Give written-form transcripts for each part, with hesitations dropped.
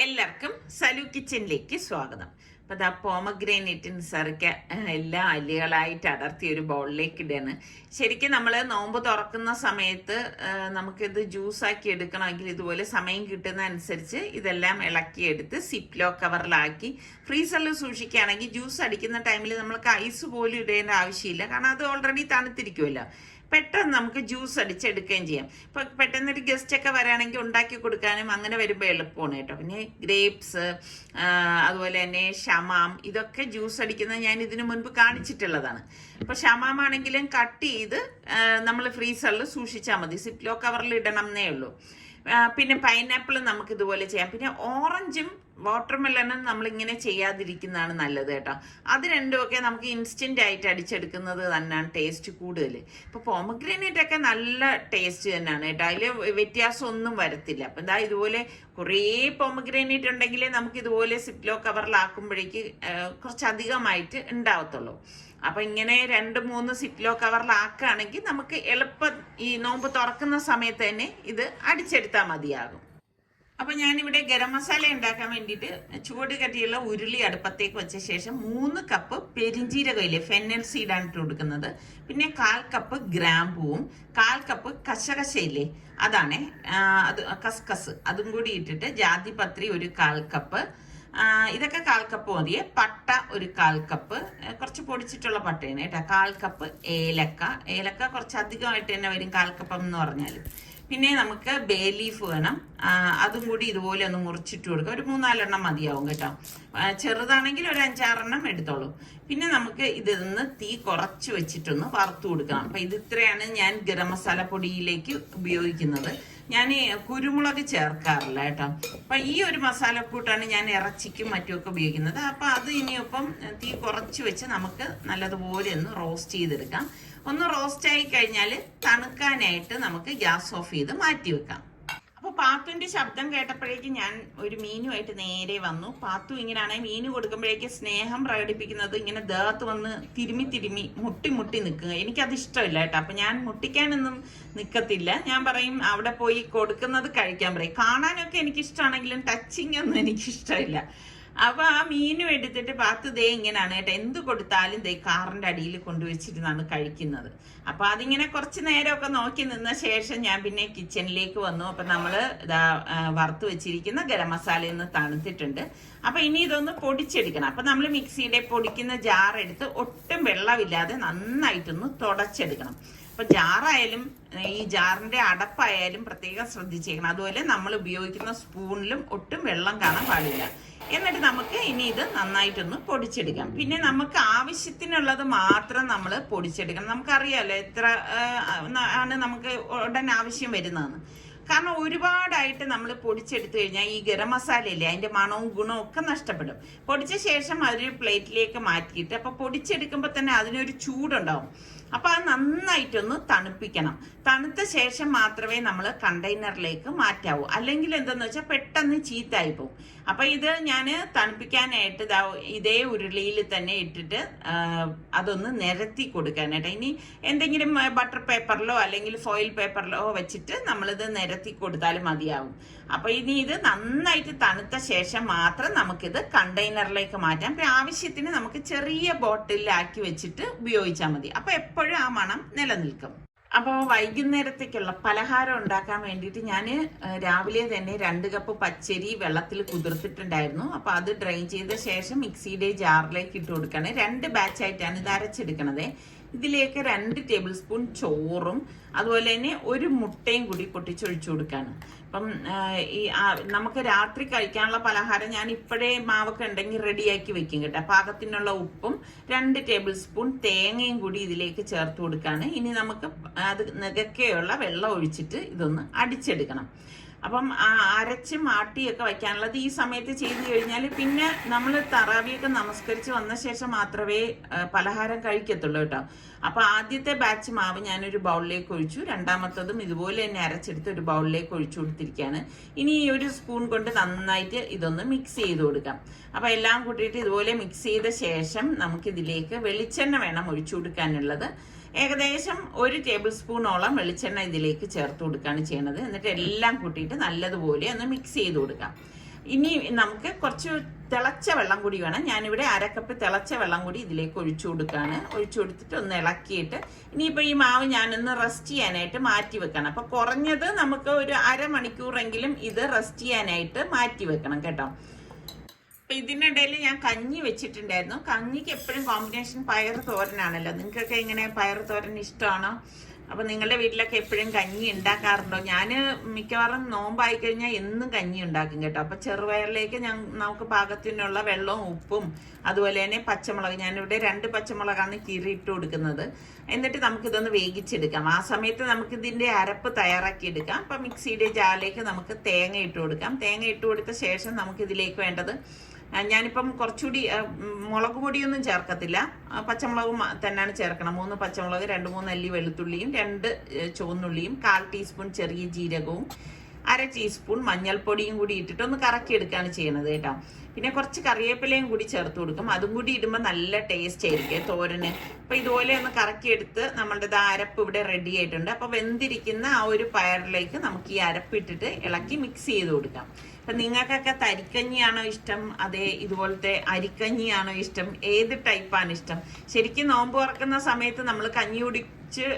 എല്ലാവർക്കും സലു കിച്ചണിലേക്ക് സ്വാഗതം. അപ്പോൾ അതാ പോമഗ്രാനൈറ്റ് നിസാറിക്ക എല്ലാ അല്ലികളായിട്ട് അടർത്തി ഒരു ബൗളിലേക്ക് ഇടുകയാണ്. ശരിക്കും നമ്മൾ നോമ്പ് തുറക്കുന്ന സമയത്ത് നമുക്കിത് ജ്യൂസാക്കി എടുക്കണമെങ്കിൽ ഇതുപോലെ സമയം കിട്ടുന്ന അനുസരിച്ച് ഇതെല്ലാം ഇളക്കിയെടുത്ത് സിപ്ലോ കവറിലാക്കി ഫ്രീസറിൽ സൂക്ഷിക്കുകയാണെങ്കിൽ ജ്യൂസ് അടിക്കുന്ന ടൈമിൽ നമ്മൾക്ക് ഐസ് പോലും ഇടേണ്ട ആവശ്യമില്ല. കാരണം അത് ഓൾറെഡി തണുത്തിരിക്കുമല്ലോ. പെട്ടെന്ന് നമുക്ക് ജ്യൂസ് അടിച്ചെടുക്കുകയും ചെയ്യാം. ഇപ്പൊ പെട്ടെന്നൊരു ഗസ്റ്റ് ഒക്കെ വരാണെങ്കിൽ ഉണ്ടാക്കി കൊടുക്കാനും അങ്ങനെ വരുമ്പോൾ എളുപ്പമാണ് കേട്ടോ. പിന്നെ ഗ്രേപ്സ്, അതുപോലെ തന്നെ ഷമാം, ഇതൊക്കെ ജ്യൂസ് അടിക്കുന്നത് ഞാൻ ഇതിനു മുൻപ് കാണിച്ചിട്ടുള്ളതാണ്. ഇപ്പൊ ഷമാം ആണെങ്കിലും കട്ട് ചെയ്ത് നമ്മൾ ഫ്രീസറിൽ സൂക്ഷിച്ചാൽ മതി. സിപ്ലോ കവറിൽ ഇടണം എന്നേ ഉള്ളൂ. പിന്നെ പൈനാപ്പിൾ നമുക്ക് ഇതുപോലെ ചെയ്യാം. പിന്നെ ഓറഞ്ചും വാട്ടർമെലണും നമ്മളിങ്ങനെ ചെയ്യാതിരിക്കുന്നതാണ് നല്ലത് കേട്ടോ. അത് രണ്ടുമൊക്കെ നമുക്ക് ഇൻസ്റ്റന്റ് ആയിട്ട് അടിച്ചെടുക്കുന്നത് തന്നെയാണ് ടേസ്റ്റ് കൂടുതൽ. ഇപ്പൊ പോമഗ്രാനൈറ്റ് ഒക്കെ നല്ല ടേസ്റ്റ് തന്നെയാണ് കേട്ടോ. അതിൽ വ്യത്യാസം ഒന്നും വരത്തില്ല. അപ്പൊ എന്താ ഇതുപോലെ കുറേ പോമഗ്രാനൈറ്റ് ഉണ്ടെങ്കിലേ നമുക്ക് ഇതുപോലെ സിപ്ലോ കവറിലാക്കുമ്പോഴേക്ക് കുറച്ചധികമായിട്ട് ഉണ്ടാവത്തുള്ളൂ. അപ്പൊ ഇങ്ങനെ 2-3 സിപ്ലോ കവറിലാക്കുകയാണെങ്കിൽ നമുക്ക് എളുപ്പം ഈ നോമ്പ് തുറക്കുന്ന സമയത്ത് തന്നെ ഇത് അടിച്ചെടുത്താൽ മതിയാകും. അപ്പൊ ഞാനിവിടെ ഗരം മസാല ഉണ്ടാക്കാൻ വേണ്ടിയിട്ട് ചുവട് കട്ടിയുള്ള ഉരുളി അടുപ്പത്തേക്ക് വെച്ച ശേഷം 3 കപ്പ് പെരിഞ്ചീരകയില്ലേ, ഫെന്നൽ സീഡാണ് ഇട്ട് കൊടുക്കുന്നത്. പിന്നെ 1/4 കപ്പ് ഗ്രാമ്പൂവും 1/4 കപ്പ് കശകശയില്ലേ, അതാണ് അത് കസ്കസ്, അതും കൂടി ഇട്ടിട്ട് ജാതിപത്രി ഒരു 1/4 കപ്പ്, ഇതൊക്കെ 1/4 കപ്പ് മതിയെ. പട്ട ഒരു 1/4 കപ്പ്, കുറച്ച് പൊടിച്ചിട്ടുള്ള പട്ടയാണ് കേട്ടോ. 1/4 കപ്പ് ഏലക്ക കുറച്ച് അധികമായിട്ട് തന്നെ വരും 1/4 കപ്പ് എന്ന് പറഞ്ഞാൽ. പിന്നെ നമുക്ക് ബേ ലീഫ് വേണം, അതും കൂടി ഇതുപോലെ ഒന്ന് മുറിച്ചിട്ട് കൊടുക്കുക. ഒരു 3-4 മതിയാവും കേട്ടോ. ചെറുതാണെങ്കിൽ ഒരു 5-6 എടുത്തോളൂ. പിന്നെ നമുക്ക് ഇതിന്ന് തീ കുറച്ച് വെച്ചിട്ടൊന്ന് വറുത്തു കൊടുക്കണം. അപ്പൊ ഇത് ഇത്രയാണ് ഞാൻ ഗരം മസാല പൊടിയിലേക്ക് ഉപയോഗിക്കുന്നത്. ഞാൻ കുരുമുളക് ചേർക്കാറില്ല കേട്ടോ. അപ്പൊ ഈ ഒരു മസാലക്കൂട്ടാണ് ഞാൻ ഇറച്ചിക്കും മറ്റുമൊക്കെ ഉപയോഗിക്കുന്നത്. അപ്പൊ അത് ഇനിയൊപ്പം തീ കുറച്ച് വെച്ച് നമുക്ക് നല്ലതുപോലെ ഒന്ന് റോസ്റ്റ് ചെയ്തെടുക്കാം. ഒന്ന് റോസ്റ്റ് ആയി കഴിഞ്ഞാൽ തണുക്കാനായിട്ട് നമുക്ക് ഗ്യാസ് ഓഫ് ചെയ്ത് മാറ്റി വെക്കാം. അപ്പൊ പാത്തുവിന്റെ ശബ്ദം കേട്ടപ്പോഴേക്കും ഞാൻ ഒരു മീനുമായിട്ട് നേരെ വന്നു. പാത്തു ഇങ്ങനെയാണെ മീന് കൊടുക്കുമ്പോഴേക്ക് സ്നേഹം പ്രകടിപ്പിക്കുന്നത് ഇങ്ങനെ ദേഹത്ത് വന്ന് തിരുമ്മി മുട്ടി നിൽക്കുക. എനിക്കത് ഇഷ്ടമില്ല കേട്ടോ. അപ്പൊ ഞാൻ മുട്ടിക്കാനൊന്നും നിൽക്കത്തില്ല. ഞാൻ പറയും അവിടെ പോയി കൊടുക്കുന്നത് കഴിക്കാൻ പറയും. കാണാനൊക്കെ എനിക്കിഷ്ടമാണെങ്കിലും ടച്ചിങ് ഒന്നും എനിക്കിഷ്ടമില്ല. അപ്പൊ ആ മീനും എടുത്തിട്ട് പാത്തു ദേ ഇങ്ങനെയാണ് കേട്ടോ. എന്ത് കൊടുത്താലും ദേ കാറിന്റെ അടിയിൽ കൊണ്ടുവച്ചിരുന്നാണ് കഴിക്കുന്നത്. അപ്പൊ അതിങ്ങനെ കുറച്ച് നേരമൊക്കെ നോക്കി നിന്ന ശേഷം ഞാൻ പിന്നെ കിച്ചണിലേക്ക് വന്നു. അപ്പൊ നമ്മള് ഇതാ വറുത്ത് വെച്ചിരിക്കുന്ന ഗരം മസാല ഒന്ന് തണുത്തിട്ടുണ്ട്. അപ്പൊ ഇനി ഇതൊന്ന് പൊടിച്ചെടുക്കണം. അപ്പൊ നമ്മൾ മിക്സിയുടെ പൊടിക്കുന്ന ജാർ എടുത്ത് ഒട്ടും വെള്ളമില്ലാതെ നന്നായിട്ടൊന്ന് തുടച്ചെടുക്കണം. അപ്പൊ ജാറായാലും ഈ ജാറിന്റെ അടപ്പായാലും പ്രത്യേകം ശ്രദ്ധിച്ചേക്കണം. അതുപോലെ നമ്മൾ ഉപയോഗിക്കുന്ന സ്പൂണിലും ഒട്ടും വെള്ളം കാണാൻ പാടില്ല. എന്നിട്ട് നമുക്ക് ഇനി ഇത് നന്നായിട്ടൊന്ന് പൊടിച്ചെടുക്കാം. പിന്നെ നമുക്ക് ആവശ്യത്തിനുള്ളത് മാത്രം നമ്മൾ പൊടിച്ചെടുക്കണം. നമുക്കറിയാമല്ലോ എത്ര ആണ് നമുക്ക് ഉടൻ ആവശ്യം വരുന്നതെന്ന്. കാരണം ഒരുപാടായിട്ട് നമ്മൾ പൊടിച്ചെടുത്തു കഴിഞ്ഞാൽ ഈ ഗരം മസാലയില്ലേ, അതിന്റെ മണവും ഗുണവും ഒക്കെ നഷ്ടപ്പെടും. പൊടിച്ച ശേഷം അതൊരു പ്ലേറ്റിലേക്ക് മാറ്റിയിട്ട് അപ്പൊ പൊടിച്ചെടുക്കുമ്പോൾ തന്നെ അതിനൊരു ചൂടുണ്ടാവും. അപ്പൊ അത് നന്നായിട്ടൊന്ന് തണുപ്പിക്കണം. തണുത്ത ശേഷം മാത്രമേ നമ്മൾ കണ്ടെയ്നറിലേക്ക് മാറ്റാവൂ. അല്ലെങ്കിൽ എന്താന്ന് വെച്ചാൽ പെട്ടെന്ന് ചീത്തായി പോകും. അപ്പൊ ഇത് ഞാൻ തണുപ്പിക്കാനായിട്ട് ഇതേ ഉരുളിയിൽ തന്നെ ഇട്ടിട്ട് അതൊന്ന് നിരത്തി കൊടുക്കാനായിട്ട്. ഇനി എന്തെങ്കിലും ബട്ടർ പേപ്പറിലോ അല്ലെങ്കിൽ ഫോയിൽ പേപ്പറിലോ വെച്ചിട്ട് നമ്മളിത് നിരത്തി കൊടുത്താലും മതിയാവും. അപ്പൊ ഇനി ഇത് നന്നായിട്ട് തണുത്ത ശേഷം മാത്രം നമുക്കിത് കണ്ടെയ്നറിലേക്ക് മാറ്റാം. പിന്നെ ആവശ്യത്തിന് നമുക്ക് ചെറിയ ബോട്ടിലാക്കി വെച്ചിട്ട് ഉപയോഗിച്ചാൽ മതി. അപ്പൊ എപ്പോഴും ആ മണം നിലനിൽക്കും. അപ്പോൾ വൈകുന്നേരത്തേക്കുള്ള പലഹാരം ഉണ്ടാക്കാൻ വേണ്ടിയിട്ട് ഞാൻ രാവിലെ തന്നെ 2 കപ്പ് പച്ചരി വെള്ളത്തിൽ കുതിർത്തിട്ടുണ്ടായിരുന്നു. അപ്പോൾ അത് ഡ്രെയിൻ ചെയ്ത ശേഷം മിക്സിയുടെ ജാറിലേക്ക് ഇട്ട് കൊടുക്കുകയാണ്. 2 ബാച്ചായിട്ടാണ് ഇത് അരച്ചെടുക്കണത്. ഇതിലേക്ക് 2 ടേബിൾ സ്പൂൺ ചോറും അതുപോലെ തന്നെ 1 മുട്ടയും കൂടി പൊട്ടിച്ചൊഴിച്ചു കൊടുക്കാണ്. അപ്പം ഈ നമുക്ക് രാത്രി കഴിക്കാനുള്ള പലഹാരം ഞാൻ ഇപ്പോഴേ മാവൊക്കെ ഉണ്ടെങ്കിൽ റെഡിയാക്കി വെക്കും കേട്ടോ. പാകത്തിനുള്ള ഉപ്പും 2 ടേബിൾ സ്പൂൺ തേങ്ങയും കൂടി ഇതിലേക്ക് ചേർത്ത് കൊടുക്കാണ്. ഇനി നമുക്ക് അത് നികക്കെയുള്ള വെള്ളം ഒഴിച്ചിട്ട് ഇതൊന്ന് അടിച്ചെടുക്കണം. അപ്പം അരച്ച് മാട്ടിയൊക്കെ വയ്ക്കാനുള്ളത് ഈ സമയത്ത് ചെയ്തു കഴിഞ്ഞാൽ പിന്നെ നമ്മൾ തറാവിയൊക്കെ നമസ്കരിച്ച് വന്ന ശേഷം മാത്രമേ പലഹാരം കഴിക്കത്തുള്ളൂ കേട്ടോ. അപ്പൊ ആദ്യത്തെ ബാച്ച് മാവ് ഞാനൊരു ബൗളിലേക്ക് ഒഴിച്ചു. രണ്ടാമത്തതും ഇതുപോലെ തന്നെ അരച്ചെടുത്ത് ഒരു ബൗളിലേക്ക് ഒഴിച്ചു കൊടുത്തിരിക്കുകയാണ്. ഇനി ഈ 1 സ്പൂൺ കൊണ്ട് നന്നായിട്ട് ഇതൊന്ന് മിക്സ് ചെയ്ത് കൊടുക്കാം. അപ്പൊ എല്ലാം കൂട്ടിയിട്ട് ഇതുപോലെ മിക്സ് ചെയ്ത ശേഷം നമുക്കിതിലേക്ക് വെളിച്ചെണ്ണ വേണം ഒഴിച്ചു കൊടുക്കാനുള്ളത്. ഏകദേശം 1 ടേബിൾ സ്പൂണോളം വെളിച്ചെണ്ണ ഇതിലേക്ക് ചേർത്ത് കൊടുക്കുകയാണ് ചെയ്യണത്. എന്നിട്ട് എല്ലാം കൂട്ടിയിട്ട് നല്ലതുപോലെ ഒന്ന് മിക്സ് ചെയ്ത് കൊടുക്കാം. ഇനി നമുക്ക് കുറച്ച് തിളച്ച വെള്ളം കൂടി വേണം. ഞാനിവിടെ 1/2 കപ്പ് തിളച്ച വെള്ളം കൂടി ഇതിലേക്ക് ഒഴിച്ചു കൊടുക്കുകയാണ്. ഒഴിച്ചു കൊടുത്തിട്ട് ഒന്ന് ഇളക്കിയിട്ട് ഇനിയിപ്പോൾ ഈ മാവ് ഞാനൊന്ന് റെസ്റ്റ് ചെയ്യാനായിട്ട് മാറ്റി വെക്കണം. അപ്പോൾ കുറഞ്ഞത് നമുക്ക് ഒരു അരമണിക്കൂറെങ്കിലും ഇത് റെസ്റ്റ് ചെയ്യാനായിട്ട് മാറ്റി വെക്കണം കേട്ടോ. അപ്പം ഇതിനിടയിൽ ഞാൻ കഞ്ഞി വെച്ചിട്ടുണ്ടായിരുന്നു. കഞ്ഞിക്ക് എപ്പോഴും കോമ്പിനേഷൻ പയർ തോരനാണല്ലോ. നിങ്ങൾക്കൊക്കെ ഇങ്ങനെ പയർ തോരൻ ഇഷ്ടമാണോ? അപ്പം നിങ്ങളുടെ വീട്ടിലൊക്കെ എപ്പോഴും കഞ്ഞി ഉണ്ടാക്കാറുണ്ടോ? ഞാൻ മിക്കവാറും നോമ്പായി കഴിഞ്ഞാൽ എന്നും കഞ്ഞി ഉണ്ടാക്കും കേട്ടോ. അപ്പം ചെറുപയറിലേക്ക് നമുക്ക് പാകത്തിനുള്ള വെള്ളവും ഉപ്പും അതുപോലെ തന്നെ പച്ചമുളക്, ഞാനിവിടെ 2 പച്ചമുളകാണ് കീറിയിട്ട് കൊടുക്കുന്നത്. എന്നിട്ട് നമുക്കിതൊന്ന് വേവിച്ചെടുക്കാം. ആ സമയത്ത് നമുക്കിതിൻ്റെ അരപ്പ് തയ്യാറാക്കി എടുക്കാം. അപ്പം മിക്സിയുടെ ജാറിലേക്ക് നമുക്ക് തേങ്ങ ഇട്ട് കൊടുക്കാം. തേങ്ങ ഇട്ട് കൊടുത്ത ശേഷം നമുക്കിതിലേക്ക് വേണ്ടത്, ഞാനിപ്പം കുറച്ചുകൂടി മുളക് പൊടിയൊന്നും ചേർക്കത്തില്ല, പച്ചമുളകും തന്നെയാണ് ചേർക്കണം. 3 പച്ചമുളക്, 2-3 അല്ലി വെളുത്തുള്ളിയും 2 ചുവന്നുള്ളിയും 1/4 ടീസ്പൂൺ ചെറിയ ജീരകവും 1/2 ടീസ്പൂൺ മഞ്ഞൾപ്പൊടിയും കൂടി ഇട്ടിട്ട് ഒന്ന് കറക്കിയെടുക്കുകയാണ് ചെയ്യണത് കേട്ടോ. പിന്നെ കുറച്ച് കറിവേപ്പിലയും കൂടി ചേർത്ത് കൊടുക്കും. അതും കൂടി ഇടുമ്പോൾ നല്ല ടേസ്റ്റ് ആയിരിക്കും തോരന്. അപ്പം ഇതുപോലെ ഒന്ന് കറക്കിയെടുത്ത് നമ്മളുടെ അരപ്പ് ഇവിടെ റെഡി ആയിട്ടുണ്ട്. അപ്പോൾ വെന്തിരിക്കുന്ന ആ ഒരു പയറിലേക്ക് നമുക്ക് ഈ അരപ്പ് ഇട്ടിട്ട് ഇളക്കി മിക്സ് ചെയ്ത് കൊടുക്കാം. അപ്പം നിങ്ങൾക്കൊക്കെ തരിക്കഞ്ഞിയാണോ ഇഷ്ടം, അതേ ഇതുപോലത്തെ അരിക്കഞ്ഞിയാണോ ഇഷ്ടം, ഏത് ടൈപ്പാണ് ഇഷ്ടം? ശരിക്കും നോമ്പ് തുറക്കുന്ന സമയത്ത് നമ്മൾ കഞ്ഞി കുടിച്ച്,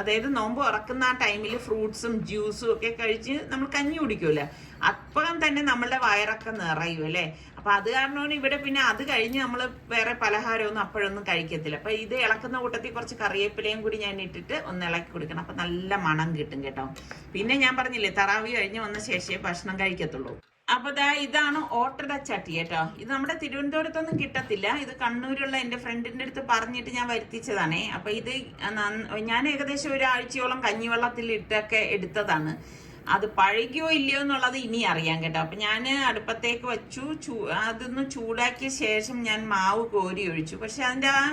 അതായത് നോമ്പ് തുറക്കുന്ന ആ ടൈമിൽ ഫ്രൂട്ട്സും ജ്യൂസും ഒക്കെ കഴിച്ച് നമ്മൾ കഞ്ഞി കുടിക്കുമല്ലോ, അപ്പം തന്നെ നമ്മളുടെ വയറൊക്കെ നിറയും അല്ലേ. അപ്പൊ അത് കാരണമാണ് ഇവിടെ പിന്നെ അത് കഴിഞ്ഞ് നമ്മൾ വേറെ പലഹാരമൊന്നും അപ്പോഴൊന്നും കഴിക്കത്തില്ല. അപ്പൊ ഇത് ഇളക്കുന്ന കൂട്ടത്തിൽ കുറച്ച് കറിവേപ്പിലയും കൂടി ഞാൻ ഇട്ടിട്ട് ഒന്ന് ഇളക്കി കൊടുക്കണം. അപ്പൊ നല്ല മണം കിട്ടും കേട്ടോ. പിന്നെ ഞാൻ പറഞ്ഞില്ലേ, തറാവി കഴിഞ്ഞ് വന്ന ശേഷമേ ഭക്ഷണം കഴിക്കത്തുള്ളൂ. അപ്പൊ ഇതാണ് ഓട്ടട ചട്ടി കേട്ടോ. ഇത് നമ്മുടെ തിരുവനന്തപുരത്തൊന്നും കിട്ടത്തില്ല. ഇത് കണ്ണൂരുള്ള എന്റെ ഫ്രണ്ടിന്റെ അടുത്ത് പറഞ്ഞിട്ട് ഞാൻ വരുത്തിച്ചതാണേ. അപ്പൊ ഇത് ഞാൻ ഏകദേശം ഒരാഴ്ചയോളം കഞ്ഞിവെള്ളത്തിൽ ഇട്ടൊക്കെ എടുത്തതാണ്. അത് പഴകിയോ ഇല്ലയോ എന്നുള്ളത് ഇനി അറിയാം കേട്ടോ. അപ്പൊ ഞാൻ അടുപ്പത്തേക്ക് വെച്ചു, അതൊന്ന് ചൂടാക്കിയ ശേഷം ഞാൻ മാവ് കോരി ഒഴിച്ചു. പക്ഷെ അതിന്റെ ആ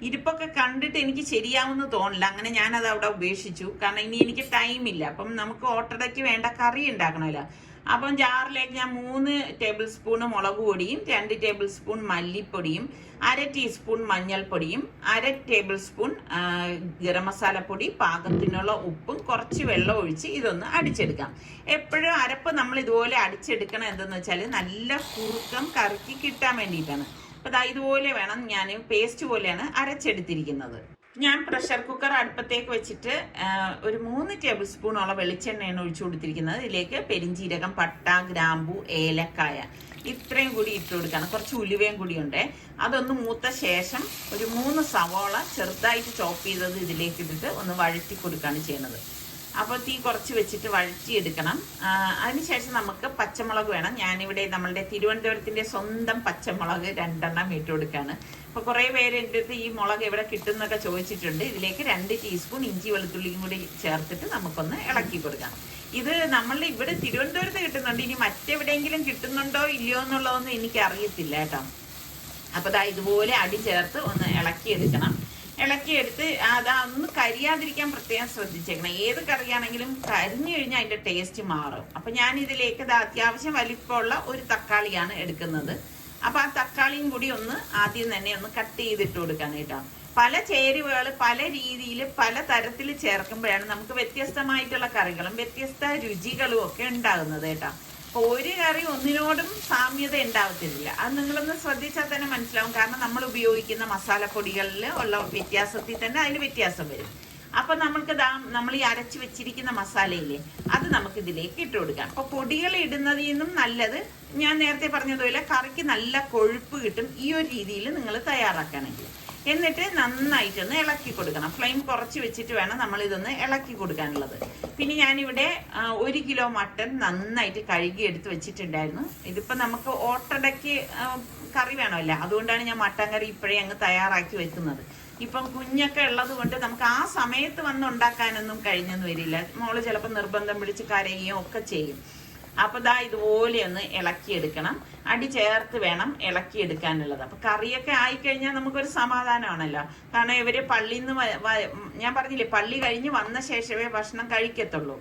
ഇരിപ്പൊക്കെ കണ്ടിട്ട് എനിക്ക് ശരിയാവുമെന്ന് തോന്നില്ല. അങ്ങനെ ഞാനത് അവിടെ ഉപേക്ഷിച്ചു. കാരണം ഇനി എനിക്ക് ടൈമില്ല. അപ്പം നമുക്ക് ഓട്ടടയ്ക്ക് വേണ്ട കറി ഉണ്ടാക്കണമല്ലോ. അപ്പം ജാറിലേക്ക് ഞാൻ 3 ടേബിൾ സ്പൂൺ മുളക് പൊടിയും 2 ടേബിൾ സ്പൂൺ മല്ലിപ്പൊടിയും 1/2 ടീസ്പൂൺ മഞ്ഞൾപ്പൊടിയും 1/2 ടേബിൾ സ്പൂൺ ഗരം മസാലപ്പൊടി, പാകത്തിനുള്ള ഉപ്പും കുറച്ച് വെള്ളം ഒഴിച്ച് ഇതൊന്ന് അടിച്ചെടുക്കാം. എപ്പോഴും അരപ്പ് നമ്മൾ ഇതുപോലെ അടിച്ചെടുക്കണം. എന്തെന്ന് വെച്ചാൽ നല്ല കുറുക്കം കറിക്ക് കിട്ടാൻ വേണ്ടിയിട്ടാണ്. അപ്പൊ ഇതുപോലെ വേണം, ഞാൻ പേസ്റ്റ് പോലെയാണ് അരച്ചെടുത്തിരിക്കുന്നത്. ഞാൻ പ്രഷർ കുക്കർ അടുപ്പത്തേക്ക് വെച്ചിട്ട് ഒരു 3 ടേബിൾ സ്പൂണോളം വെളിച്ചെണ്ണയാണ് ഒഴിച്ചു കൊടുത്തിരിക്കുന്നത്. ഇതിലേക്ക് പെരിഞ്ചീരകം, പട്ട, ഗ്രാമ്പു, ഏലക്കായ ഇത്രയും കൂടി ഇട്ട് കൊടുക്കണം. കുറച്ച് ഉലുവയും കൂടി ഉണ്ട്. അതൊന്ന് മൂത്ത ശേഷം ഒരു 3 സവോള ചെറുതായിട്ട് ചോപ്പ് ചെയ്തത് ഇതിലേക്ക് ഇട്ടിട്ട് ഒന്ന് വഴറ്റി കൊടുക്കുകയാണ് ചെയ്യുന്നത്. അപ്പോൾ തീ കുറച്ച് വെച്ചിട്ട് വഴറ്റിയെടുക്കണം. അതിനുശേഷം നമുക്ക് പച്ചമുളക് വേണം. ഞാനിവിടെ നമ്മളുടെ തിരുവനന്തപുരത്തിന്റെ സ്വന്തം പച്ചമുളക് 2 എണ്ണം ഇട്ട് കൊടുക്കുകയാണ്. അപ്പോൾ കുറേ പേര് എൻ്റെ അടുത്ത് ഈ മുളക് എവിടെ കിട്ടുന്നൊക്കെ ചോദിച്ചിട്ടുണ്ട്. ഇതിലേക്ക് 2 ടീസ്പൂൺ ഇഞ്ചി വെളുത്തുള്ളിയും കൂടി ചേർത്തിട്ട് നമുക്കൊന്ന് ഇളക്കി കൊടുക്കാം. ഇത് നമ്മളുടെ ഇവിടെ തിരുവനന്തപുരത്ത് കിട്ടുന്നുണ്ട്. ഇനി മറ്റെവിടെയെങ്കിലും കിട്ടുന്നുണ്ടോ ഇല്ലയോ എന്നുള്ളതൊന്നും എനിക്ക് അറിയത്തില്ല കേട്ടോ. അപ്പോൾ ഇതുപോലെ അടി ചേർത്ത് ഒന്ന് ഇളക്കിയെടുക്കണം. ഇളക്കിയെടുത്ത് അതൊന്ന് കരിയാതിരിക്കാൻ പ്രത്യേകം ശ്രദ്ധിച്ചേക്കണം. ഏത് കറിയാണെങ്കിലും കരിഞ്ഞു കഴിഞ്ഞാൽ അതിന്റെ ടേസ്റ്റ് മാറും. അപ്പൊ ഞാൻ ഇതിലേക്ക് അത്യാവശ്യം വലിപ്പമുള്ള ഒരു തക്കാളിയാണ് എടുക്കുന്നത്. അപ്പൊ ആ തക്കാളിയും കൂടി ഒന്ന് ആദ്യം തന്നെ ഒന്ന് കട്ട് ചെയ്തിട്ട് കൊടുക്കാൻ കേട്ടോ. പല ചേരുവകൾ പല രീതിയിൽ പല തരത്തിൽ ചേർക്കുമ്പോഴാണ് നമുക്ക് വ്യത്യസ്തമായിട്ടുള്ള കറികളും വ്യത്യസ്ത രുചികളും ഒക്കെ ഉണ്ടാകുന്നത് കേട്ടോ. അപ്പൊ ഒരു കറി ഒന്നിനോടും സാമ്യത ഉണ്ടാവത്തില്ല. അത് നിങ്ങളൊന്ന് ശ്രദ്ധിച്ചാൽ തന്നെ മനസ്സിലാവും. കാരണം നമ്മൾ ഉപയോഗിക്കുന്ന മസാലപ്പൊടികളിൽ ഉള്ള വ്യത്യാസത്തിൽ തന്നെ അതിന് വ്യത്യാസം വരും. അപ്പൊ നമ്മൾ ഈ അരച്ചു വെച്ചിരിക്കുന്ന മസാലയില്ലേ, അത് നമുക്ക് ഇതിലേക്ക് ഇട്ട് കൊടുക്കാം. അപ്പൊ പൊടികൾ ഇടുന്നതിൽ നിന്നും നല്ലത്, ഞാൻ നേരത്തെ പറഞ്ഞതുപോലെ കറിക്ക് നല്ല കൊഴുപ്പ് കിട്ടും ഈ ഒരു രീതിയിൽ നിങ്ങൾ തയ്യാറാക്കുകയാണെങ്കിൽ. എന്നിട്ട് നന്നായിട്ടൊന്ന് ഇളക്കി കൊടുക്കണം. ഫ്ലെയിം കുറച്ച് വെച്ചിട്ട് വേണം നമ്മൾ ഇതൊന്ന് ഇളക്കി കൊടുക്കാനുള്ളത്. പിന്നെ ഞാനിവിടെ 1 കിലോ മട്ടൺ നന്നായിട്ട് കഴുകി എടുത്ത് വെച്ചിട്ടുണ്ടായിരുന്നു. ഇതിപ്പോ നമുക്ക് ഓട്ടടയ്ക്ക് കറി വേണമല്ല, അതുകൊണ്ടാണ് ഞാൻ മട്ടൻ കറി ഇപ്പോഴേ അങ്ങ് തയ്യാറാക്കി വെക്കുന്നത്. ഇപ്പം കുഞ്ഞൊക്കെ ഉള്ളത് കൊണ്ട് നമുക്ക് ആ സമയത്ത് വന്ന് ഉണ്ടാക്കാനൊന്നും കഴിഞ്ഞൊന്നും വരില്ല. മോള് ചിലപ്പോൾ നിർബന്ധം പിടിച്ച് കരയുകയും ഒക്കെ ചെയ്യും. അപ്പൊ ഇതുപോലെ ഒന്ന് ഇളക്കിയെടുക്കണം. അടി ചേർത്ത് വേണം ഇളക്കിയെടുക്കാനുള്ളത്. അപ്പൊ കറിയൊക്കെ ആയിക്കഴിഞ്ഞാൽ നമുക്കൊരു സമാധാനമാണല്ലോ. കാരണം ഇവര് പള്ളിയിൽ നിന്ന് ഞാൻ പറഞ്ഞില്ലേ, പള്ളി കഴിഞ്ഞ് വന്ന ശേഷമേ ഭക്ഷണം കഴിക്കത്തുള്ളൂ.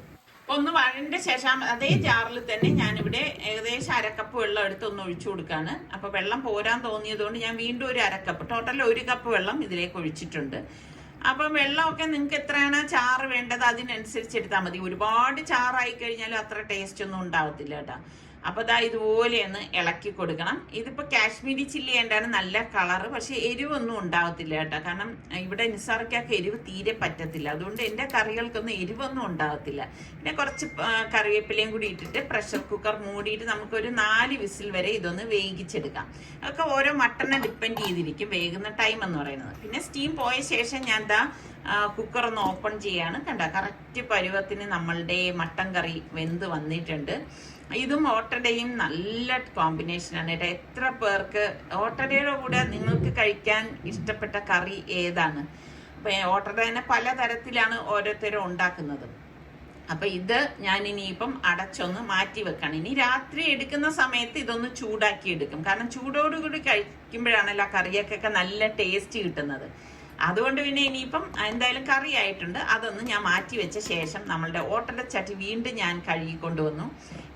ഒന്ന് വഴണ്ട ശേഷം അതേ ജാറിൽ തന്നെ ഞാനിവിടെ ഏകദേശം 1/2 കപ്പ് വെള്ളം എടുത്ത് ഒന്ന് ഒഴിച്ചു കൊടുക്കാണ്. അപ്പൊ വെള്ളം പോരാൻ തോന്നിയത് കൊണ്ട് ഞാൻ വീണ്ടും ഒരു 1/2 കപ്പ്, ടോട്ടൽ 1 കപ്പ് വെള്ളം ഇതിലേക്ക് ഒഴിച്ചിട്ടുണ്ട്. അപ്പം വെള്ളമൊക്കെ നിങ്ങൾക്ക് എത്രയാണ് ചാറ് വേണ്ടത് അതിനനുസരിച്ച് എടുത്താൽ മതി. ഒരുപാട് ചാറായി കഴിഞ്ഞാലും അത്ര ടേസ്റ്റ് ഒന്നും ഉണ്ടാവത്തില്ല കേട്ടോ. അപ്പോൾ ഇതാ ഇതുപോലെ ഒന്ന് ഇളക്കി കൊടുക്കണം. ഇതിപ്പോൾ കാശ്മീരി ചില്ലി ആയിട്ടാണ് നല്ല കളറ്, പക്ഷെ എരിവൊന്നും ഉണ്ടാകത്തില്ല കേട്ടോ. കാരണം ഇവിടെ നിസാർക്കാർക്ക് എരിവ് തീരെ പറ്റത്തില്ല, അതുകൊണ്ട് എൻ്റെ കറികൾക്കൊന്നും എരിവൊന്നും ഉണ്ടാകത്തില്ല. പിന്നെ കുറച്ച് കറിവേപ്പിലയും കൂടി ഇട്ടിട്ട് പ്രഷർ കുക്കർ മൂടിയിട്ട് നമുക്കൊരു 4 വിസിൽ വരെ ഇതൊന്ന് വേവിച്ചെടുക്കാം. അതൊക്കെ ഓരോ മട്ടനെ ഡിപ്പെൻഡ് ചെയ്തിരിക്കും വേകുന്ന ടൈം എന്ന് പറയുന്നത്. പിന്നെ സ്റ്റീം പോയ ശേഷം ഞാൻ കുക്കർ ഒന്ന് ഓപ്പൺ ചെയ്യാണ്. കണ്ട കറക്റ്റ് പരുവത്തിന് നമ്മളുടെ മട്ടൻ കറി വെന്ത് വന്നിട്ടുണ്ട്. ഇതും ഓട്ടടയും നല്ല കോമ്പിനേഷനാണ് കേട്ടോ. എത്ര പേർക്ക് ഓട്ടടയുടെ കൂടെ നിങ്ങൾക്ക് കഴിക്കാൻ ഇഷ്ടപ്പെട്ട കറി ഏതാണ്? അപ്പം ഓട്ടട തന്നെ പലതരത്തിലാണ് ഓരോരുത്തരും ഉണ്ടാക്കുന്നത്. അപ്പം ഇത് ഞാൻ ഇനിയിപ്പം അടച്ചൊന്ന് മാറ്റി വെക്കണം. ഇനി രാത്രി എടുക്കുന്ന സമയത്ത് ഇതൊന്ന് ചൂടാക്കി എടുക്കും. കാരണം ചൂടോടുകൂടി കഴിക്കുമ്പോഴാണല്ലോ കറിയൊക്കെ നല്ല ടേസ്റ്റ് കിട്ടുന്നത്. അതുകൊണ്ട് പിന്നെ ഇനിയിപ്പം എന്തായാലും കറി ആയിട്ടുണ്ട്. അതൊന്ന് ഞാൻ മാറ്റി വെച്ച ശേഷം നമ്മളുടെ ഓട്ടട ചട്ടി വീണ്ടും ഞാൻ കഴുകിക്കൊണ്ടുവന്നു.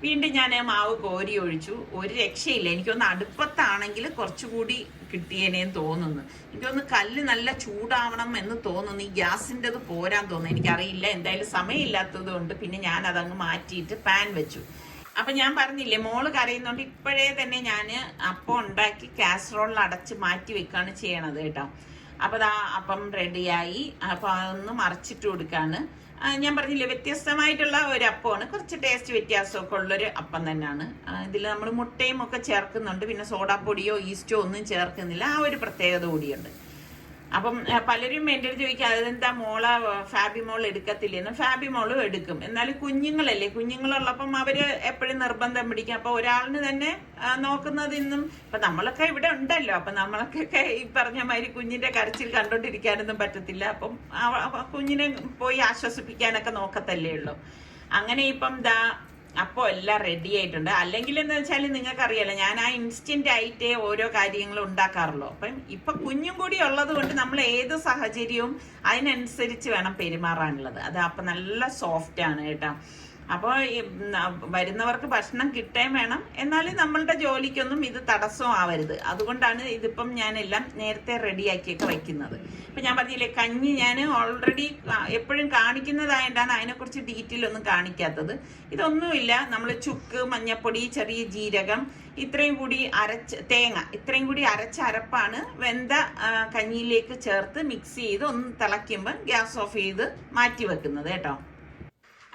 വീണ്ടും ഞാൻ മാവ് കോരി ഒഴിച്ചു. ഒരു രക്ഷയില്ല. എനിക്കൊന്ന് അടുപ്പത്താണെങ്കിൽ കുറച്ചുകൂടി കിട്ടിയേനേന്ന് തോന്നുന്നു. എനിക്കൊന്ന് കല്ല് നല്ല ചൂടാവണം എന്ന് തോന്നുന്നു. ഈ ഗ്യാസിൻ്റെത് പോരാൻ തോന്നുന്നു. എനിക്കറിയില്ല, എന്തായാലും സമയമില്ലാത്തത് കൊണ്ട് പിന്നെ ഞാൻ അതങ്ങ് മാറ്റിയിട്ട് പാൻ വെച്ചു. അപ്പം ഞാൻ പറഞ്ഞില്ലേ മോള് കരയുന്നോണ്ട് ഇപ്പോഴേ തന്നെ ഞാൻ അപ്പം ഉണ്ടാക്കി കാസറോളിൽ അടച്ച് മാറ്റി വെക്കുകയാണ് ചെയ്യണത് കേട്ടോ. അപ്പോൾ അപ്പം റെഡിയായി. അപ്പോൾ അതൊന്ന് മറിച്ചിട്ട് കൊടുക്കാണ്. ഞാൻ പറഞ്ഞില്ലേ വ്യത്യസ്തമായിട്ടുള്ള ഒരു അപ്പമാണ്, കുറച്ച് ടേസ്റ്റ് വ്യത്യാസമൊക്കെ ഉള്ളൊരു അപ്പം തന്നെയാണ്. ഇതിൽ നമ്മൾ മുട്ടയും ഒക്കെ ചേർക്കുന്നുണ്ട്, പിന്നെ സോഡാപ്പൊടിയോ ഈസ്റ്റോ ഒന്നും ചേർക്കുന്നില്ല. ആ ഒരു പ്രത്യേകത കൂടിയുണ്ട്. അപ്പം പലരും എൻ്റെ അടുത്ത് ചോദിക്കുക അതെന്താ മോള ഫാബിമോൾ എടുക്കത്തില്ലെന്ന്. ഫാബിമോളും എടുക്കും, എന്നാലും കുഞ്ഞുങ്ങളല്ലേ, കുഞ്ഞുങ്ങളുള്ളപ്പം അവര് എപ്പോഴും നിർബന്ധം പിടിക്കും. അപ്പൊ ഒരാളിന് തന്നെ നോക്കുന്നത് ഇന്നും ഇപ്പൊ നമ്മളൊക്കെ ഇവിടെ ഉണ്ടല്ലോ. അപ്പൊ നമ്മളൊക്കെ ഈ പറഞ്ഞ മാതിരി കുഞ്ഞിന്റെ കരച്ചിൽ കണ്ടോണ്ടിരിക്കാനൊന്നും പറ്റത്തില്ല. അപ്പം കുഞ്ഞിനെ പോയി ആശ്വസിപ്പിക്കാനൊക്കെ നോക്കത്തല്ലേ ഉള്ളൂ. അങ്ങനെ ഇപ്പം അപ്പോൾ എല്ലാം റെഡി ആയിട്ടുണ്ട്. അല്ലെങ്കിൽ എന്താ വെച്ചാൽ നിങ്ങൾക്കറിയാലോ ഞാൻ ആ ഇൻസ്റ്റന്റ് ആയിട്ടേ ഓരോ കാര്യങ്ങളും ഉണ്ടാക്കാറുള്ളൂ. അപ്പം ഇപ്പൊ കുഞ്ഞും കൂടി ഉള്ളത് കൊണ്ട് നമ്മൾ ഏത് സാഹചര്യവും അതിനനുസരിച്ച് വേണം പെരുമാറാനുള്ളത്. അത് അപ്പൊ നല്ല സോഫ്റ്റ് ആണ് കേട്ടോ. അപ്പോൾ വരുന്നവർക്ക് ഭക്ഷണം കിട്ടുകയും വേണം, എന്നാലും നമ്മളുടെ ജോലിക്കൊന്നും ഇത് തടസ്സമാവരുത്. അതുകൊണ്ടാണ് ഇതിപ്പം ഞാനെല്ലാം നേരത്തെ റെഡിയാക്കിയൊക്കെ വയ്ക്കുന്നത്. ഇപ്പം ഞാൻ പറഞ്ഞില്ലേ കഞ്ഞി ഞാൻ ഓൾറെഡി എപ്പോഴും കാണിക്കുന്നതായിട്ടാണ് അതിനെക്കുറിച്ച് ഡീറ്റെയിൽ ഒന്നും കാണിക്കാത്തത്. ഇതൊന്നുമില്ല, നമ്മൾ ചുക്ക്, മഞ്ഞപ്പൊടി, ചെറിയ ജീരകം ഇത്രയും കൂടി തേങ്ങ ഇത്രയും കൂടി അരച്ച അരപ്പാണ് വെന്ത കഞ്ഞിയിലേക്ക് ചേർത്ത് മിക്സ് ചെയ്ത് ഒന്ന് തിളയ്ക്കുമ്പോൾ ഗ്യാസ് ഓഫ് ചെയ്ത് മാറ്റി വെക്കുന്നത് കേട്ടോ.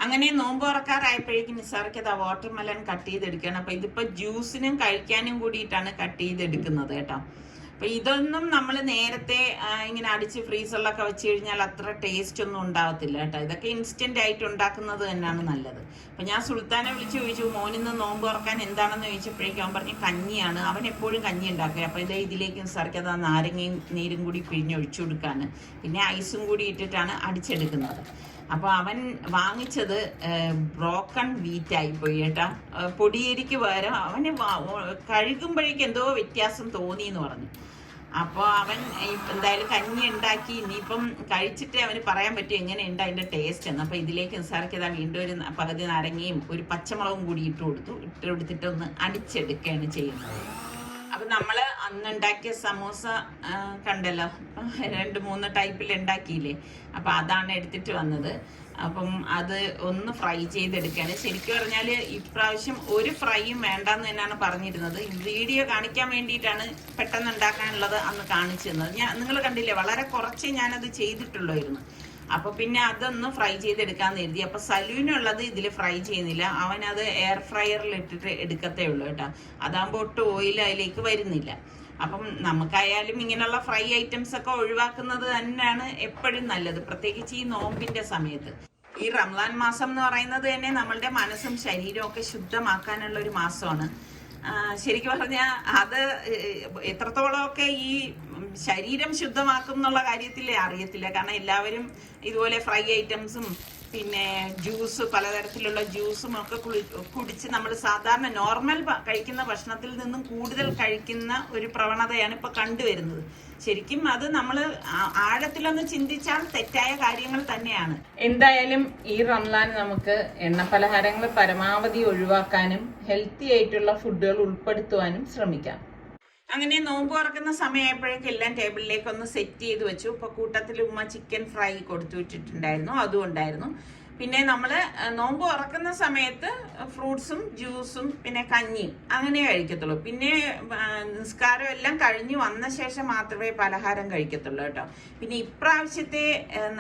അങ്ങനെ നോമ്പ് തുറക്കാറായപ്പോഴേക്കും നിസാർക്ക് അത് വാട്ടർമെലൺ കട്ട് ചെയ്തെടുക്കുകയാണ്. അപ്പൊ ഇതിപ്പോ ജ്യൂസിനും കഴിക്കാനും കൂടിയിട്ടാണ് കട്ട് ചെയ്തെടുക്കുന്നത് കേട്ടോ. അപ്പൊ ഇതൊന്നും നമ്മൾ നേരത്തെ ഇങ്ങനെ അടിച്ച് ഫ്രീസറിലൊക്കെ വെച്ച് കഴിഞ്ഞാൽ അത്ര ടേസ്റ്റ് ഒന്നും ഉണ്ടാവത്തില്ല കേട്ടോ. ഇതൊക്കെ ഇൻസ്റ്റന്റ് ആയിട്ട് ഉണ്ടാക്കുന്നത് തന്നെയാണ് നല്ലത്. അപ്പൊ ഞാൻ സുൽത്താനെ വിളിച്ച് ചോദിച്ചു മോനിന്ന് നോമ്പ് തുറക്കാൻ എന്താണെന്ന് ചോദിച്ചപ്പോഴേക്കും അവൻ പറഞ്ഞു കഞ്ഞിയാണ്. അവൻ എപ്പോഴും കഞ്ഞി ഉണ്ടാക്കുക. അപ്പൊ ഇതിലേക്ക് നിസാർക്ക് അത് നാരങ്ങയും നീരും കൂടി പിഴിഞ്ഞൊഴിച്ചു കൊടുക്കാണ്. പിന്നെ ഐസും കൂടി ഇട്ടിട്ടാണ് അടിച്ചെടുക്കുന്നത്. അപ്പൊ അവൻ വാങ്ങിച്ചത് ബ്രോക്കൺ വീറ്റ് ആയിപ്പോയി കേട്ടാ. പൊടിയരിക്ക് പകരം അവന് കഴുകുമ്പോഴേക്കും എന്തോ വ്യത്യാസം തോന്നി എന്ന് പറഞ്ഞു. അപ്പോൾ അവൻ എന്തായാലും കഞ്ഞി ഉണ്ടാക്കി. ഇനിയിപ്പം കഴിച്ചിട്ട് അവന് പറയാൻ പറ്റും എങ്ങനെയുണ്ട് അതിന്റെ ടേസ്റ്റ് എന്ന്. അപ്പൊ ഇതിലേക്ക് നിസാർക്കതാ വീണ്ടും ഒരു പകുതി നാരങ്ങയും ഒരു പച്ചമുളകും കൂടി ഇട്ട് കൊടുത്തിട്ട് ഒന്ന് അടിച്ചെടുക്കുകയാണ് ചെയ്യുന്നത്. അപ്പൊ നമ്മള് അന്നുണ്ടാക്കിയ സമൂസ കണ്ടല്ലോ, 2-3 ടൈപ്പിൽ ഉണ്ടാക്കിയില്ലേ. അപ്പൊ അതാണ് എടുത്തിട്ട് വന്നത്. അപ്പം അത് ഒന്ന് ഫ്രൈ ചെയ്തെടുക്കുകയാണ്. ശരിക്കും പറഞ്ഞാൽ ഇപ്രാവശ്യം ഒരു ഫ്രൈയും വേണ്ടെന്ന് തന്നെയാണ് പറഞ്ഞിരുന്നത്. വീഡിയോ കാണിക്കാൻ വേണ്ടിയിട്ടാണ് പെട്ടെന്ന് ഉണ്ടാക്കാനുള്ളത് അന്ന് കാണിച്ചു തന്നത്. നിങ്ങൾ കണ്ടില്ലേ, വളരെ കുറച്ചേ ഞാനത് ചെയ്തിട്ടുള്ളായിരുന്നു. അപ്പൊ പിന്നെ അതൊന്ന് ഫ്രൈ ചെയ്തെടുക്കാന്ന് കരുതി. അപ്പൊ സലൂനുള്ളത് ഇതിൽ ഫ്രൈ ചെയ്യുന്നില്ല, അവൻ അത് എയർ ഫ്രയറിൽ ഇട്ടിട്ട് എടുക്കത്തേ ഉള്ളൂ കേട്ടോ. അതാകുമ്പോൾ ഒട്ടും ഓയിൽ അതിലേക്ക് വരുന്നില്ല. അപ്പം നമുക്കായാലും ഇങ്ങനെയുള്ള ഫ്രൈ ഐറ്റംസ് ഒക്കെ ഒഴിവാക്കുന്നത് തന്നെയാണ് എപ്പോഴും നല്ലത്, പ്രത്യേകിച്ച് ഈ നോമ്പിന്റെ സമയത്ത്. ഈ റംസാൻ മാസം എന്ന് പറയുന്നത് തന്നെ നമ്മളുടെ മനസ്സും ശരീരവും ഒക്കെ ശുദ്ധമാക്കാനുള്ള ഒരു മാസമാണ്. ശരിക്കും പറഞ്ഞാൽ അത് എത്രത്തോളമൊക്കെ ഈ ശരീരം ശുദ്ധമാക്കും എന്നുള്ള കാര്യത്തിൽ അറിയത്തില്ല. കാരണം എല്ലാവരും ഇതുപോലെ ഫ്രൈ ഐറ്റംസും പിന്നെ ജ്യൂസ്, പലതരത്തിലുള്ള ജ്യൂസും ഒക്കെ കുടിച്ച് നമ്മൾ സാധാരണ നോർമൽ കഴിക്കുന്ന ഭക്ഷണത്തിൽ നിന്നും കൂടുതൽ കഴിക്കുന്ന ഒരു പ്രവണതയാണ് ഇപ്പൊ കണ്ടുവരുന്നത്. ശരിക്കും അത് നമ്മൾ ആഴത്തിലൊന്ന് ചിന്തിച്ചാൽ തെറ്റായ കാര്യങ്ങൾ തന്നെയാണ്. എന്തായാലും ഈ റംസാൻ നമുക്ക് എണ്ണപ്പലഹാരങ്ങൾ പരമാവധി ഒഴിവാക്കാനും ഹെൽത്തി ആയിട്ടുള്ള ഫുഡുകൾ ഉൾപ്പെടുത്തുവാനും ശ്രമിക്കാം. അങ്ങനെ നോമ്പ് തുറക്കുന്ന സമയമായപ്പോഴേക്കും എല്ലാം ടേബിളിലേക്ക് ഒന്ന് സെറ്റ് ചെയ്ത് വെച്ചു. ഇപ്പൊ കൂട്ടത്തിൽ ഉമ്മ ചിക്കൻ ഫ്രൈ കൊടുത്തു വിട്ടിട്ടുണ്ടായിരുന്നു, അതും ഉണ്ടായിരുന്നു. പിന്നെ നമ്മൾ നോമ്പ് തുറക്കുന്ന സമയത്ത് ഫ്രൂട്ട്സും ജ്യൂസും പിന്നെ കഞ്ഞിയും അങ്ങനെ കഴിക്കത്തുള്ളൂ. പിന്നെ നിസ്കാരം എല്ലാം കഴിഞ്ഞ് വന്ന ശേഷം മാത്രമേ പലഹാരം കഴിക്കത്തുള്ളൂ കേട്ടോ. പിന്നെ ഇപ്രാവശ്യത്തെ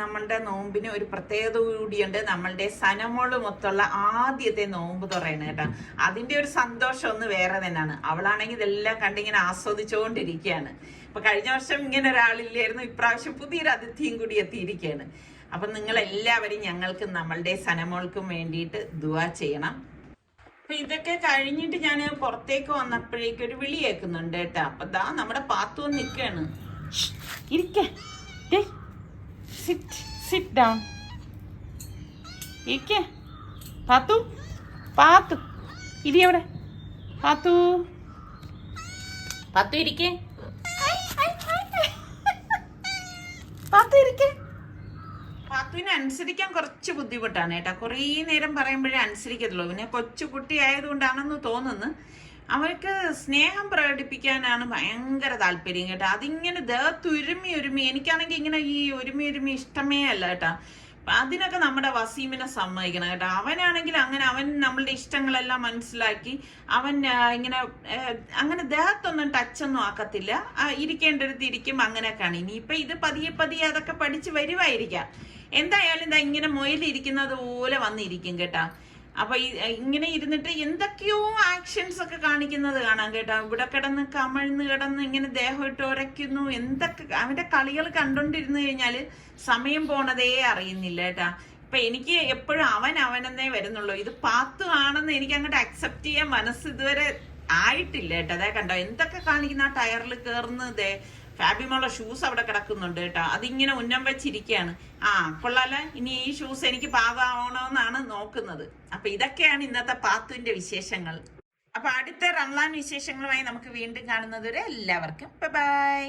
നമ്മളുടെ നോമ്പിന് ഒരു പ്രത്യേകത കൂടിയുണ്ട്. നമ്മളുടെ സനമോള് മൊത്തമുള്ള ആദ്യത്തെ നോമ്പ് തുറയാണ് കേട്ടോ. അതിൻ്റെ ഒരു സന്തോഷം ഒന്ന് വേറെ തന്നെയാണ്. അവളാണെങ്കിൽ ഇതെല്ലാം കണ്ടിങ്ങനെ ആസ്വദിച്ചുകൊണ്ടിരിക്കുകയാണ്. അപ്പൊ കഴിഞ്ഞ വർഷം ഇങ്ങനെ ഒരാളില്ലായിരുന്നു, ഇപ്രാവശ്യം പുതിയൊരു അതിഥിയും കൂടി എത്തിയിരിക്കുകയാണ്. അപ്പൊ നിങ്ങൾ എല്ലാവരും ഞങ്ങൾക്ക് നമ്മളുടെ സനമോൾക്കും വേണ്ടിയിട്ട് ദുആ ചെയ്യണം. അപ്പൊ ഇതൊക്കെ കഴിഞ്ഞിട്ട് ഞാൻ പുറത്തേക്ക് വന്നപ്പോഴേക്കും ഒരു വിളി കേൾക്കുന്നുണ്ട് കേട്ടോ. അപ്പൊ ദാ നമ്മുടെ പാത്തു നിൽക്കാണ്. ഇരിക്കേ, സിറ്റ് ഡൗൺ, ഇരിക്കേ പാത്തു, പാത്തു ഇരി അവിടെ, പാത്തു പാത്തു ഇരിക്കേ, പാത്തു ഇരിക്കേ. പാത്തുവിനെ അനുസരിക്കാൻ കുറച്ച് ബുദ്ധിമുട്ടാണ് കേട്ടോ. കുറേ നേരം പറയുമ്പോഴേ അനുസരിക്കത്തുള്ളൂ. പിന്നെ കൊച്ചുകുട്ടി ആയതുകൊണ്ടാണെന്ന് തോന്നുന്നു. അവർക്ക് സ്നേഹം പ്രകടിപ്പിക്കാനാണ് ഭയങ്കര താല്പര്യം കേട്ടോ. അതിങ്ങനെ ഉരുമി എനിക്കാണെങ്കിൽ ഇങ്ങനെ ഈ ഉരുമി ഇഷ്ടമേ അല്ല കേട്ടോ. അതിനൊക്കെ നമ്മുടെ വസീമിനെ സമ്മതിക്കണം കേട്ടോ. അവനാണെങ്കിൽ അങ്ങനെ അവൻ നമ്മളുടെ ഇഷ്ടങ്ങളെല്ലാം മനസ്സിലാക്കി അവൻ ഇങ്ങനെ അങ്ങനെ ദേഹത്തൊന്നും ടച്ചൊന്നും ആക്കത്തില്ല. ഇരിക്കേണ്ടടുത്ത് ഇരിക്കും, അങ്ങനെയൊക്കെയാണ്. ഇനിയിപ്പൊ ഇത് പതിയെ അതൊക്കെ പഠിച്ച് വരുവായിരിക്കാം. എന്തായാലും ഇതാ ഇങ്ങനെ മൊയിലിരിക്കുന്നത് പോലെ വന്നിരിക്കും കേട്ടാ. അപ്പൊ ഇങ്ങനെ ഇരുന്നിട്ട് എന്തൊക്കെയോ ആക്ഷൻസ് ഒക്കെ കാണിക്കുന്നത് കാണാം കേട്ടോ. ഇവിടെ കിടന്ന് കമഴ്ന്ന് കിടന്ന് ഇങ്ങനെ ദേഹം ഇട്ട് ഉരയ്ക്കുന്നു. എന്തൊക്കെ അവന്റെ കളികൾ കണ്ടോണ്ടിരുന്നു കഴിഞ്ഞാല് സമയം പോണതേ അറിയുന്നില്ല കേട്ടാ. ഇപ്പൊ എനിക്ക് എപ്പോഴും അവനെന്നേ വരുന്നുള്ളൂ. ഇത് പാത്തു ആണെന്ന് എനിക്ക് അങ്ങോട്ട് അക്സെപ്റ്റ് ചെയ്യാൻ മനസ്സ് ഇതുവരെ ആയിട്ടില്ല കേട്ടോ. അതേ കണ്ടോ എന്തൊക്കെ കാണിക്കുന്ന, ആ ടയറിൽ കയറുന്നതേ. ഫാബിമോളെ ഷൂസ് അവിടെ കിടക്കുന്നുണ്ട് കേട്ടോ. അതിങ്ങനെ ഉന്നം വെച്ചിരിക്കുകയാണ്. കൊള്ളാല, ഇനി ഈ ഷൂസ് എനിക്ക് പാകമാവണമെന്നാണ് നോക്കുന്നത്. അപ്പൊ ഇതൊക്കെയാണ് ഇന്നത്തെ പാത്തുവിന്റെ വിശേഷങ്ങൾ. അപ്പൊ അടുത്ത റംസാൻ വിശേഷങ്ങളുമായി നമുക്ക് വീണ്ടും കാണുന്നത് വരെ എല്ലാവർക്കും ബൈ.